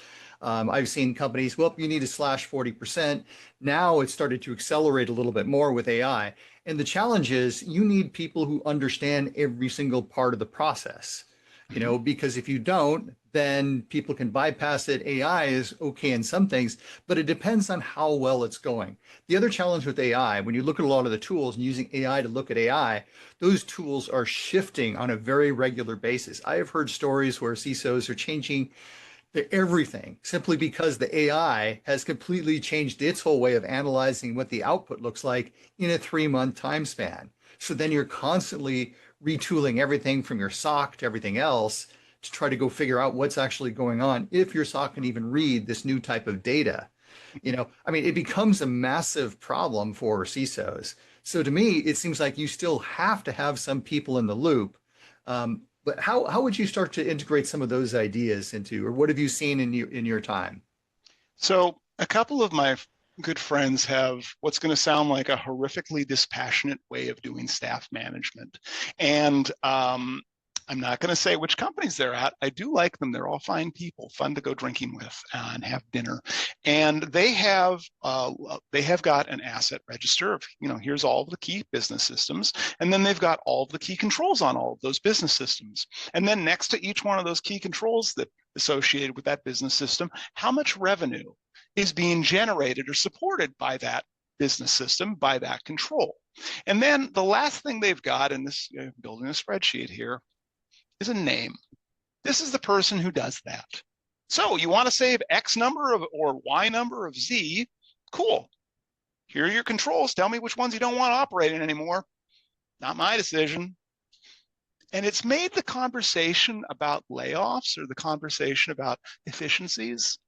I've seen companies, well, you need to slash 40%. Now it's started to accelerate a little bit more with AI. And the challenge is you need people who understand every single part of the process, because if you don't, then people can bypass it. AI is okay in some things, but it depends on how well it's going. The other challenge with AI, when you look at a lot of the tools and using AI to look at AI, those tools are shifting on a very regular basis. I have heard stories where CISOs are changing everything simply because the AI has completely changed its whole way of analyzing what the output looks like in a 3-month time span. So then you're constantly retooling everything from your SOC to everything else to try to go figure out what's actually going on if your SOC can even read this new type of data. It becomes a massive problem for CISOs. So to me, it seems like you still have to have some people in the loop. But how would you start to integrate some of those ideas into, or what have you seen in your time? So a couple of my good friends have what's going to sound like a horrifically dispassionate way of doing staff management. And I'm not going to say which companies they're at. I do like them. They're all fine people, fun to go drinking with and have dinner. And they have got an asset register of, here's all of the key business systems. And then they've got all of the key controls on all of those business systems. And then next to each one of those key controls that associated with that business system, how much revenue is being generated or supported by that business system, by that control. And then the last thing they've got in this, building a spreadsheet here, is a name. This is the person who does that. So you want to save X number of or Y number of Z, cool. Here are your controls. Tell me which ones you don't want operating anymore. Not my decision. And it's made the conversation about layoffs or the conversation about efficiencies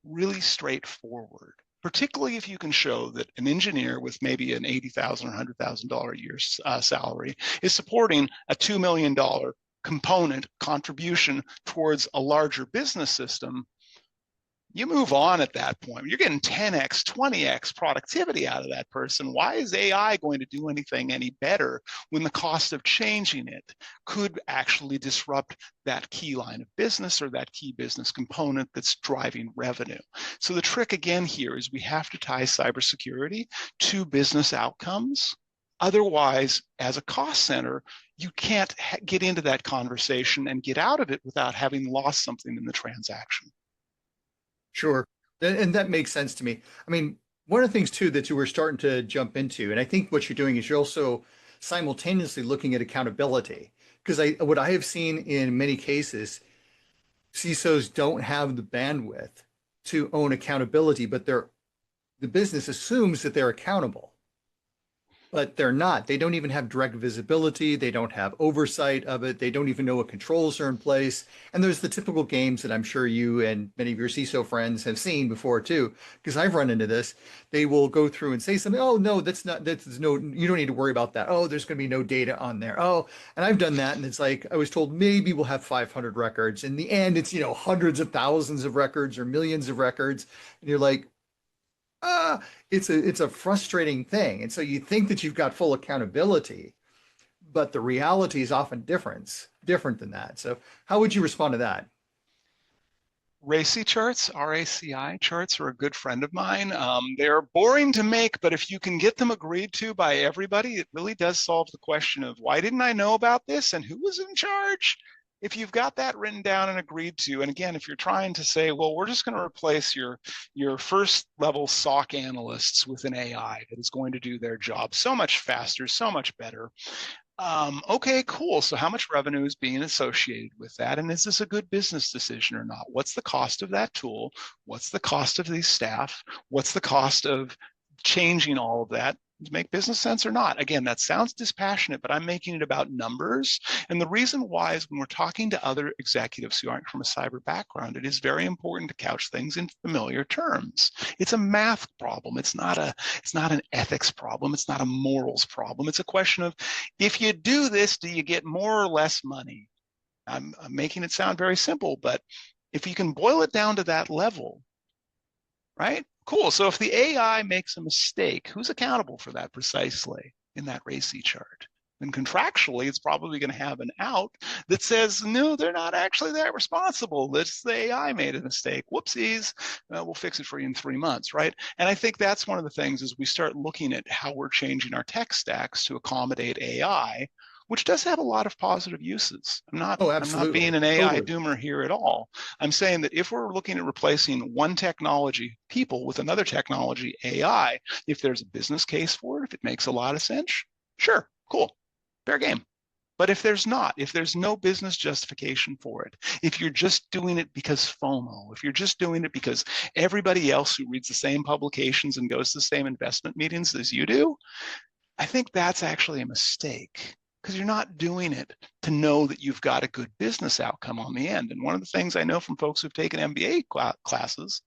really straightforward, particularly if you can show that an engineer with maybe an $80,000 or $100,000 a year salary is supporting a $2 million component contribution towards a larger business system. You move on at that point. You're getting 10x, 20x productivity out of that person. Why is AI going to do anything any better when the cost of changing it could actually disrupt that key line of business or that key business component that's driving revenue? So the trick again here is we have to tie cybersecurity to business outcomes. Otherwise, as a cost center, you can't get into that conversation and get out of it without having lost something in the transaction. Sure. And that makes sense to me. I mean, one of the things too that you were starting to jump into, and I think what you're doing is you're also simultaneously looking at accountability. Because what I have seen in many cases, CISOs don't have the bandwidth to own accountability, but the business assumes that they're accountable. But they're not. They don't even have direct visibility. They don't have oversight of it. They don't even know what controls are in place. And there's the typical games that I'm sure you and many of your CISO friends have seen before too, because I've run into this. They will go through and say something. Oh, no, that's no, you don't need to worry about that. Oh, there's going to be no data on there. Oh, and I've done that. And it's like, I was told maybe we'll have 500 records. In the end, it's, hundreds of thousands of records or millions of records. And you're like, it's a frustrating thing. And so you think that you've got full accountability, but the reality is often different than that. So how would you respond to that? RACI charts, RACI charts, are a good friend of mine. They're boring to make, but if you can get them agreed to by everybody, it really does solve the question of why didn't I know about this and who was in charge? If you've got that written down and agreed to, and again, if you're trying to say, well, we're just going to replace your first level SOC analysts with an AI that is going to do their job so much faster, so much better. Okay, cool. So how much revenue is being associated with that? And is this a good business decision or not? What's the cost of that tool? What's the cost of these staff? What's the cost of changing all of that to make business sense or not? Again, that sounds dispassionate, but I'm making it about numbers. And the reason why is when we're talking to other executives who aren't from a cyber background, it is very important to couch things in familiar terms. It's a math problem. It's not an ethics problem. It's not a morals problem. It's a question of, if you do this, do you get more or less money? I'm making it sound very simple, but if you can boil it down to that level, right? Cool. So if the AI makes a mistake, who's accountable for that precisely in that RACI chart? And contractually, it's probably going to have an out that says, no, they're not actually that responsible. That's the AI made a mistake. Whoopsies. We'll fix it for you in 3 months, right? And I think that's one of the things as we start looking at how we're changing our tech stacks to accommodate AI, which does have a lot of positive uses. Oh, I'm not being absolutely. an AI Totally. doomer here at all. I'm saying that if we're looking at replacing one technology, people, with another technology, AI, if there's a business case for it, if it makes a lot of sense, sure, cool, fair game. But if there's not, if there's no business justification for it, if you're just doing it because FOMO, if you're just doing it because everybody else who reads the same publications and goes to the same investment meetings as you do, I think that's actually a mistake, because you're not doing it to know that you've got a good business outcome on the end. And one of the things I know from folks who've taken MBA classes,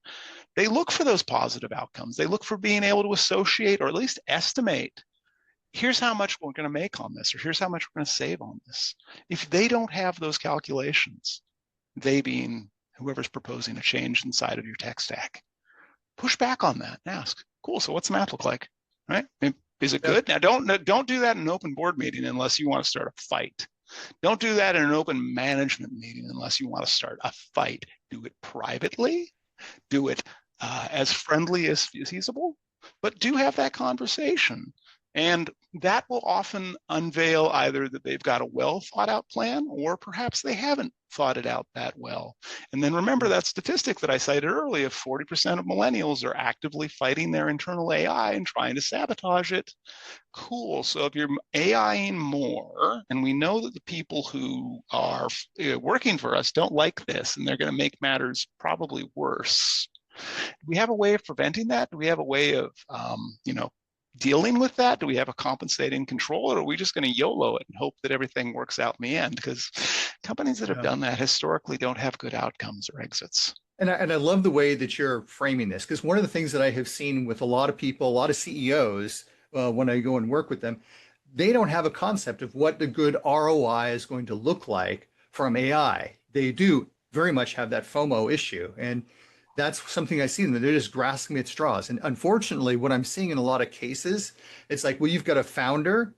they look for those positive outcomes. They look for being able to associate or at least estimate, here's how much we're going to make on this, or here's how much we're going to save on this. If they don't have those calculations, they being whoever's proposing a change inside of your tech stack, push back on that and ask, cool, so what's the math look like, right? Is it good? Now, don't do that in an open board meeting unless you want to start a fight. Don't do that in an open management meeting unless you want to start a fight. Do it privately. Do it as friendly as feasible, but do have that conversation. And that will often unveil either that they've got a well thought out plan, or perhaps they haven't thought it out that well. And then remember that statistic that I cited earlier, 40% of millennials are actively fighting their internal AI and trying to sabotage it. Cool. So if you're AIing more, and we know that the people who are working for us don't like this, and they're going to make matters probably worse. Do we have a way of preventing that? Do we have a way of, dealing with that? Do we have a compensating control, or are we just going to YOLO it and hope that everything works out in the end? Because companies that have done that historically don't have good outcomes or exits. And I love the way that you're framing this, because one of the things that I have seen with a lot of people, a lot of CEOs, when I go and work with them, they don't have a concept of what the good ROI is going to look like from AI. They do very much have that FOMO issue. And That's something I see them. They're just grasping at straws. And unfortunately, what I'm seeing in a lot of cases, it's like, well, you've got a founder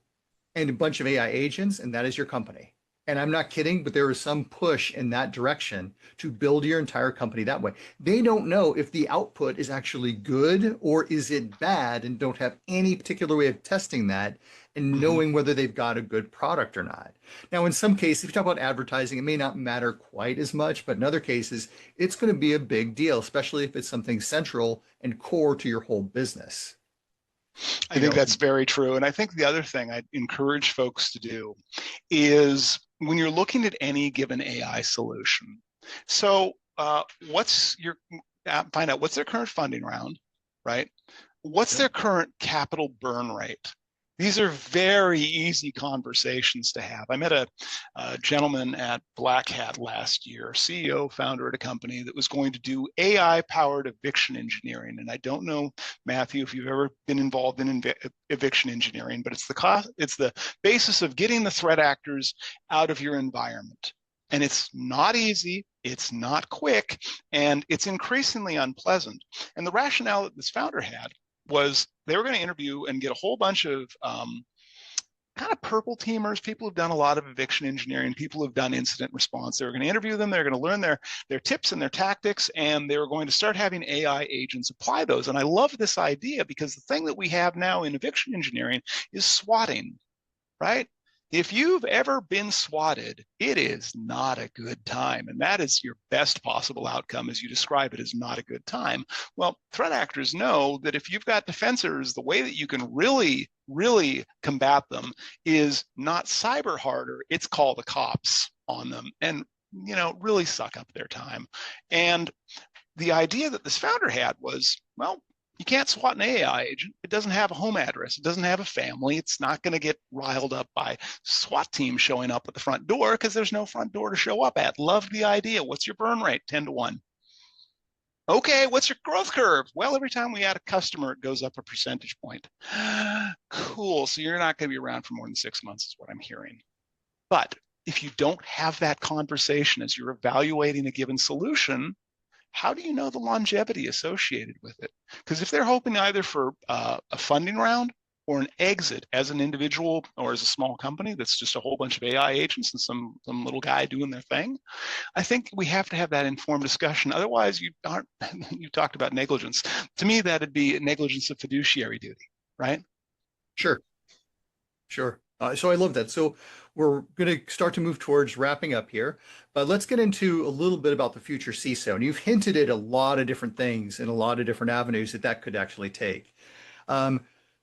and a bunch of AI agents, and that is your company. And I'm not kidding, but there is some push in that direction to build your entire company that way. They don't know if the output is actually good or is it bad, and don't have any particular way of testing that and Mhm. knowing whether they've got a good product or not. Now, in some cases, if you talk about advertising, it may not matter quite as much, but in other cases, it's going to be a big deal, especially if it's something central and core to your whole business. I You think know, that's very true. And I think the other thing I'd encourage folks to do is when you're looking at any given AI solution, so what's your find out what's their current funding round, right? What's yep. their current capital burn rate? These are very easy conversations to have. I met a gentleman at Black Hat last year, CEO, founder at a company that was going to do AI-powered eviction engineering. And I don't know, Matthew, if you've ever been involved in eviction engineering, but it's the basis of getting the threat actors out of your environment. And it's not easy, it's not quick, and it's increasingly unpleasant. And the rationale that this founder had was they were going to interview and get a whole bunch of kind of purple teamers, people who've done a lot of eviction engineering, people who've done incident response. They were going to interview them. They're going to learn their tips and their tactics, and they were going to start having AI agents apply those. And I love this idea because the thing that we have now in eviction engineering is swatting, right? If you've ever been swatted, it is not a good time. And that is your best possible outcome as you describe it as not a good time. Well, threat actors know that if you've got defensors, the way that you can really, really combat them is not cyber harder, it's call the cops on them and, really suck up their time. And the idea that this founder had was, well, you can't SWAT an AI agent. It doesn't have a home address. It doesn't have a family. It's not going to get riled up by SWAT teams showing up at the front door because there's no front door to show up at. Loved the idea. What's your burn rate? 10 to 1. Okay, what's your growth curve? Well, every time we add a customer, it goes up a percentage point. Cool. So you're not going to be around for more than 6 months, is what I'm hearing. But if you don't have that conversation as you're evaluating a given solution, how do you know the longevity associated with it? Because if they're hoping either for a funding round or an exit as an individual or as a small company that's just a whole bunch of AI agents and some little guy doing their thing, I think we have to have that informed discussion. Otherwise, you talked about negligence. To me, that'd be negligence of fiduciary duty, right? Sure. Sure. So I love that. So we're going to start to move towards wrapping up here, but let's get into a little bit about the future CISO. And you've hinted at a lot of different things and a lot of different avenues that could actually take.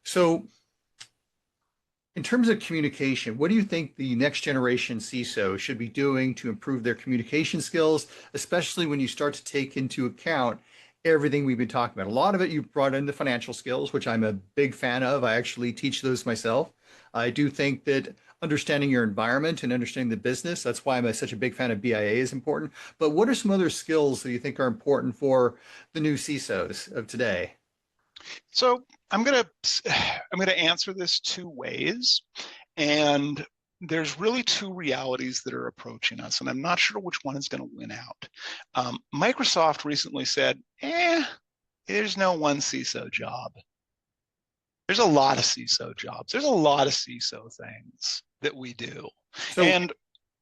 So in terms of communication, what do you think the next generation CISO should be doing to improve their communication skills, especially when you start to take into account everything we've been talking about? A lot of it you've brought in the financial skills, which I'm a big fan of. I actually teach those myself. I do think that understanding your environment and understanding the business, that's why I'm such a big fan of BIA, is important. But what are some other skills that you think are important for the new CISOs of today? So I'm gonna answer this two ways, and there's really two realities that are approaching us, and I'm not sure which one is going to win out. Microsoft recently said, there's no one CISO job. There's a lot of CISO jobs. There's a lot of CISO things that we do. So And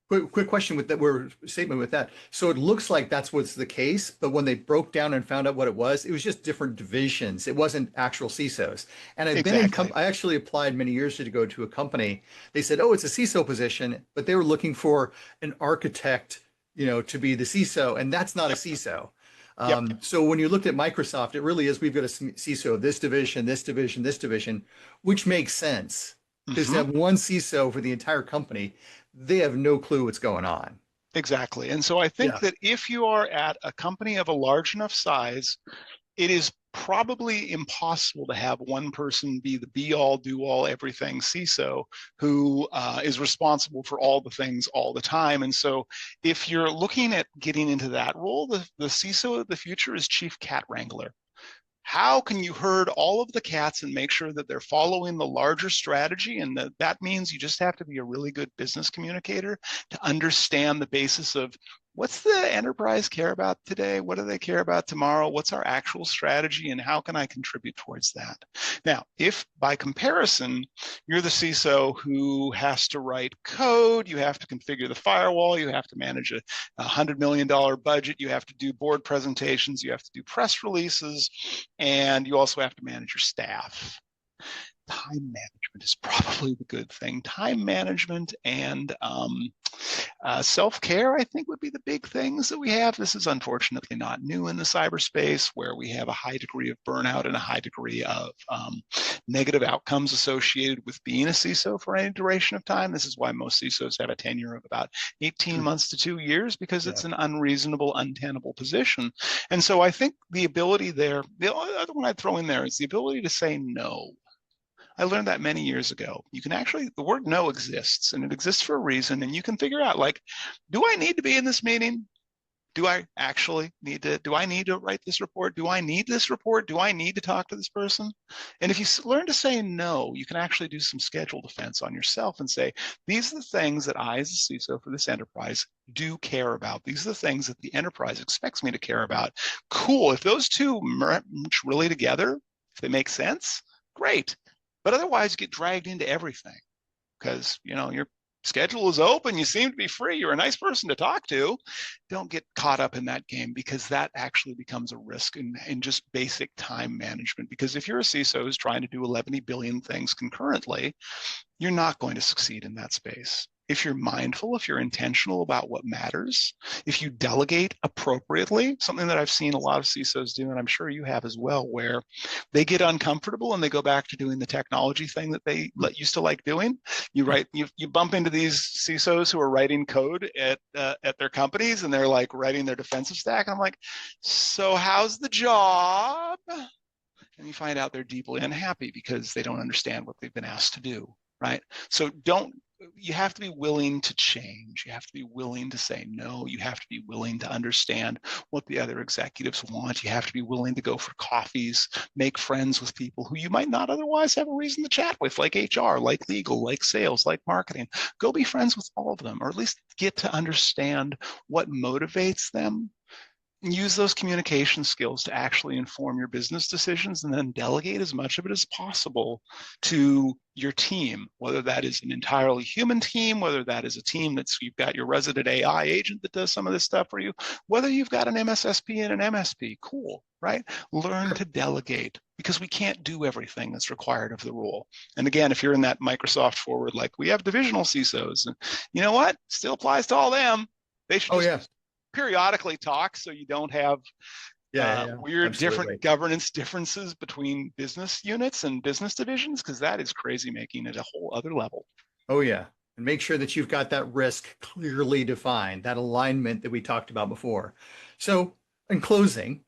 quick question with that word statement with that. So it looks like that's what's the case, but when they broke down and found out what it was just different divisions. It wasn't actual CISOs. And I've been in exactly. I actually applied many years ago to go to a company. They said, "Oh, it's a CISO position," but they were looking for an architect, to be the CISO, and that's not a Yep. CISO. Yep. So when you looked at Microsoft, it really is, we've got a CISO of this division, this division, this division, which makes sense because to Mm-hmm. have one CISO for the entire company, they have no clue what's going on. Exactly. And so I think Yeah. that if you are at a company of a large enough size, it is probably impossible to have one person be the be all, do all, everything CISO who is responsible for all the things all the time. And so if you're looking at getting into that role, the CISO of the future is Chief Cat Wrangler. How can you herd all of the cats and make sure that they're following the larger strategy? And that means you just have to be a really good business communicator to understand the basis of what's the enterprise care about today? What do they care about tomorrow? What's our actual strategy and how can I contribute towards that? Now, if by comparison, you're the CISO who has to write code, you have to configure the firewall, you have to manage a $100 million budget, you have to do board presentations, you have to do press releases, and you also have to manage your staff. Time management is probably the good thing. Time management and self-care, I think, would be the big things that we have. This is unfortunately not new in the cyberspace, where we have a high degree of burnout and a high degree of negative outcomes associated with being a CISO for any duration of time. This is why most CISOs have a tenure of about 18 months to 2 years, because it's an unreasonable, untenable position. And so I think the ability there, the other one I'd throw in there is the ability to say no. I learned that many years ago. You can actually, the word no exists, and it exists for a reason, and you can figure out, like, do I need to be in this meeting? Do I actually need to, do I need to write this report? Do I need this report? Do I need to talk to this person? And if you learn to say no, you can actually do some schedule defense on yourself and say, these are the things that I, as a CISO for this enterprise, do care about. These are the things that the enterprise expects me to care about. Cool, if those two merge really together, if they make sense, great. But otherwise, get dragged into everything because, you know, your schedule is open. You seem to be free. You're a nice person to talk to. Don't get caught up in that game, because that actually becomes a risk in just basic time management. Because if you're a CISO who's trying to do 11 billion things concurrently, you're not going to succeed in that space. If you're mindful, if you're intentional about what matters, if you delegate appropriately, something that I've seen a lot of CISOs do, and I'm sure you have as well, where they get uncomfortable and they go back to doing the technology thing that they used to like doing. You bump into these CISOs who are writing code at their companies, and they're like writing their defensive stack. I'm like, so how's the job? And you find out they're deeply unhappy because they don't understand what they've been asked to do, right? So you have to be willing to change. You have to be willing to say no. You have to be willing to understand what the other executives want. You have to be willing to go for coffees, make friends with people who you might not otherwise have a reason to chat with, like HR, like legal, like sales, like marketing. Go be friends with all of them, or at least get to understand what motivates them. Use those communication skills to actually inform your business decisions, and then delegate as much of it as possible to your team, whether that is an entirely human team, whether that is a team that's, you've got your resident AI agent that does some of this stuff for you, whether you've got an MSSP and an MSP, cool, right? Learn to delegate, because we can't do everything that's required of the role. And again, if you're in that Microsoft forward, like we have divisional CISOs, and you know what? Still applies to all them. They should just periodically talk, so you don't have weird different governance differences between business units and business divisions, because that is crazy making at a whole other level. Oh yeah. And make sure that you've got that risk clearly defined, that alignment that we talked about before. So in closing,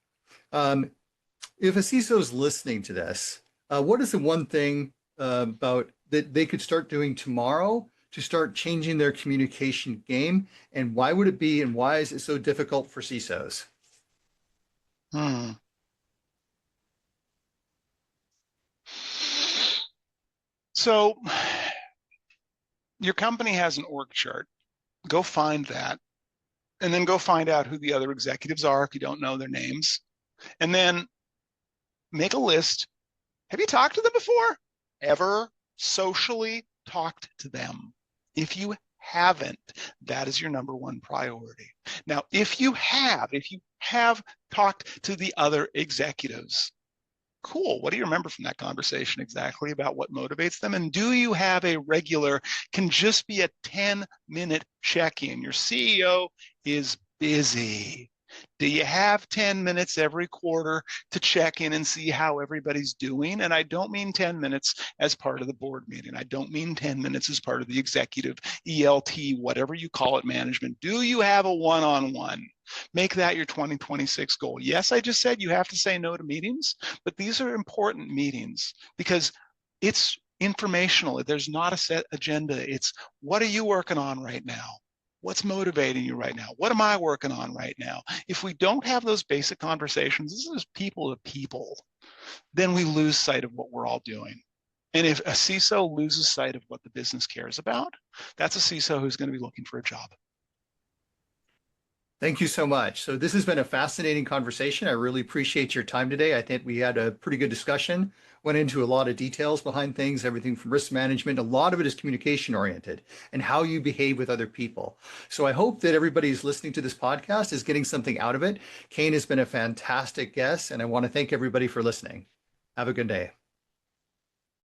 if a CISO is listening to this, what is the one thing about that they could start doing tomorrow to start changing their communication game? And why would it be, and why is it so difficult for CISOs? So your company has an org chart. Go find that, and then go find out who the other executives are if you don't know their names. And then make a list. Have you talked to them before? Ever socially talked to them? If you haven't, that is your number one priority. Now, if you have talked to the other executives, cool. What do you remember from that conversation exactly about what motivates them? And do you have a regular, can just be a 10-minute check-in? Your CEO is busy. Do you have 10 minutes every quarter to check in and see how everybody's doing? And I don't mean 10 minutes as part of the board meeting. I don't mean 10 minutes as part of the executive ELT, whatever you call it, management. Do you have a one-on-one? Make that your 2026 goal. Yes, I just said you have to say no to meetings, but these are important meetings because it's informational. There's not a set agenda. It's what are you working on right now? What's motivating you right now? What am I working on right now? If we don't have those basic conversations, this is people to people, then we lose sight of what we're all doing. And if a CISO loses sight of what the business cares about, that's a CISO who's going to be looking for a job. Thank you so much. So this has been a fascinating conversation. I really appreciate your time today. I think we had a pretty good discussion, went into a lot of details behind things, everything from risk management. A lot of it is communication oriented and how you behave with other people. So I hope that everybody who's listening to this podcast is getting something out of it. Kayne has been a fantastic guest, and I want to thank everybody for listening. Have a good day.